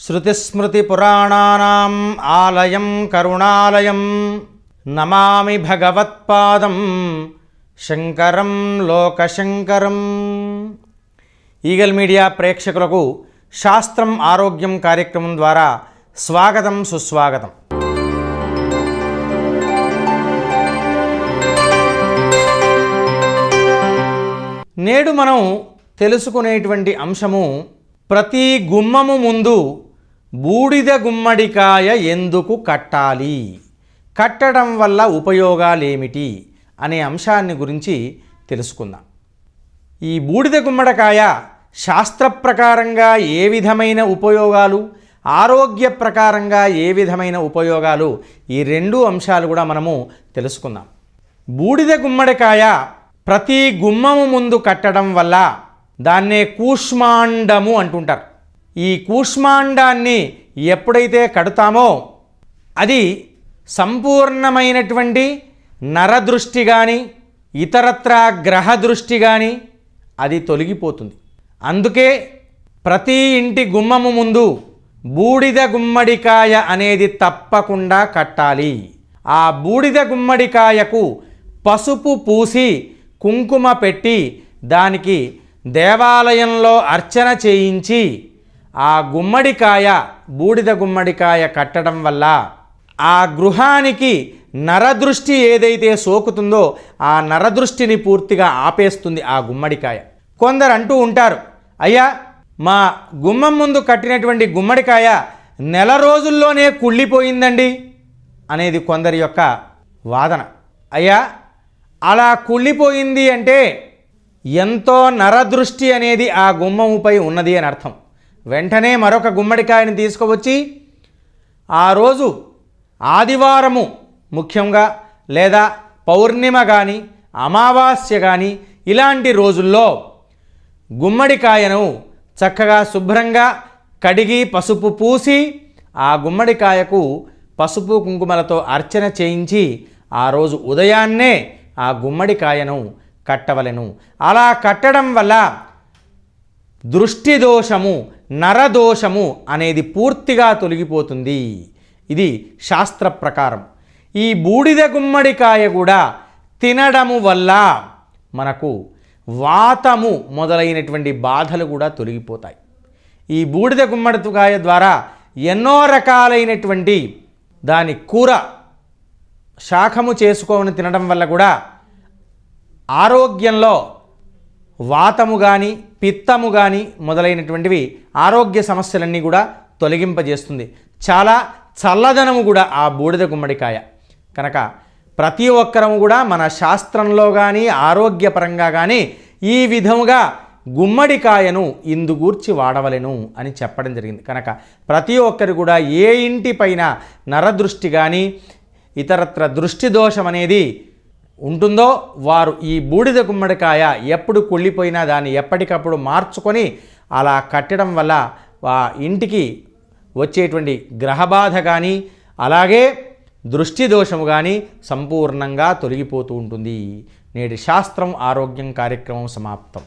శృతిస్మృతిపురాణానాం ఆలయం కరుణాలయం నమామి భగవత్పాదం Shankaram లోకశంకరం. Eagle media ప్రేక్షకులకు శాస్త్రం ఆరోగ్యం కార్యక్రమం ద్వారా స్వాగతం సుస్వాగతం. నేడు మనం తెలుసుకునేటువంటి అంశము, ప్రతి గుమ్మము ముందు బూడిద గుమ్మడికాయ ఎందుకు కట్టాలి, కట్టడం వల్ల ఉపయోగాలేమిటి అనే అంశాన్ని గురించి తెలుసుకుందాం. ఈ బూడిద గుమ్మడికాయ శాస్త్ర ప్రకారంగా ఏ విధమైన ఉపయోగాలు, ఆరోగ్య ప్రకారంగా ఏ విధమైన ఉపయోగాలు, ఈ రెండు అంశాలు కూడా మనము తెలుసుకుందాం. బూడిద గుమ్మడికాయ ప్రతి గుమ్మము ముందు కట్టడం వల్ల దాన్నే కూష్మాండము అంటుంటారు. ఈ కూష్మాండాన్ని ఎప్పుడైతే కడతామో అది సంపూర్ణమైనటువంటి నరదృష్టి కానీ ఇతరత్రా గ్రహ దృష్టి కానీ అది తొలగిపోతుంది. అందుకే ప్రతి ఇంటి గుమ్మము ముందు బూడిద గుమ్మడికాయ అనేది తప్పకుండా కట్టాలి. ఆ బూడిద గుమ్మడికాయకు పసుపు పూసి కుంకుమ పెట్టి దానికి దేవాలయంలో అర్చన చేయించి ఆ గుమ్మడికాయ, బూడిద గుమ్మడికాయ కట్టడం వల్ల ఆ గృహానికి నరదృష్టి ఏదైతే సోకుతుందో ఆ నరదృష్టిని పూర్తిగా ఆపేస్తుంది ఆ గుమ్మడికాయ. కొందరు అంటూ ఉంటారు, అయ్యా మా గుమ్మం ముందు కట్టినటువంటి గుమ్మడికాయ నెల రోజుల్లోనే కుళ్ళిపోయిందండి అనేది కొందరి యొక్క వాదన. అయ్యా అలా కుళ్ళిపోయింది అంటే ఎంతో నరదృష్టి అనేది ఆ గుమ్మముపై ఉన్నది అని అర్థం. వెంటనే మరొక గుమ్మడికాయని తీసుకువచ్చి ఆ రోజు ఆదివారము ముఖ్యంగా లేదా పౌర్ణిమ కానీ అమావాస్య కానీ ఇలాంటి రోజుల్లో గుమ్మడికాయను చక్కగా శుభ్రంగా కడిగి పసుపు పూసి ఆ గుమ్మడికాయకు పసుపు కుంకుమలతో అర్చన చేయించి ఆ రోజు ఉదయాన్నే ఆ గుమ్మడికాయను కట్టవలెను. అలా కట్టడం వల్ల దృష్టి దోషము, నరదోషము అనేది పూర్తిగా తొలగిపోతుంది. ఇది శాస్త్ర ప్రకారం. ఈ బూడిద గుమ్మడికాయ కూడా తినడము వల్ల మనకు వాతము మొదలైనటువంటి బాధలు కూడా తొలగిపోతాయి. ఈ బూడిద గుమ్మడికాయ ద్వారా ఎన్నో రకాలైనటువంటి దాని కూర శాఖము చేసుకొని తినడం వల్ల కూడా ఆరోగ్యంలో వాతము కానీ పిత్తము కానీ మొదలైనటువంటివి ఆరోగ్య సమస్యలన్నీ కూడా తొలగింపజేస్తుంది. చాలా చల్లదనము కూడా ఆ బూడిద గుమ్మడికాయ. కనుక ప్రతి ఒక్కరము కూడా మన శాస్త్రంలో కానీ ఆరోగ్యపరంగా కానీ ఈ విధముగా గుమ్మడికాయను ఇందుగూర్చి వాడవలెను అని చెప్పడం జరిగింది. కనుక ప్రతి ఒక్కరు కూడా ఏ ఇంటిపైన నరదృష్టి కానీ ఇతరత్ర దృష్టి దోషం అనేది ఉంటుందో వారు ఈ బూడిద గుమ్మడికాయ ఎప్పుడు కుళ్ళిపోయినా దాన్ని ఎప్పటికప్పుడు మార్చుకొని అలా కట్టడం వల్ల ఆ ఇంటికి వచ్చేటువంటి గ్రహబాధ కానీ అలాగే దృష్టి దోషము కానీ సంపూర్ణంగా తొలగిపోతూ ఉంటుంది. నేటి శాస్త్రం ఆరోగ్యం కార్యక్రమం సమాప్తం.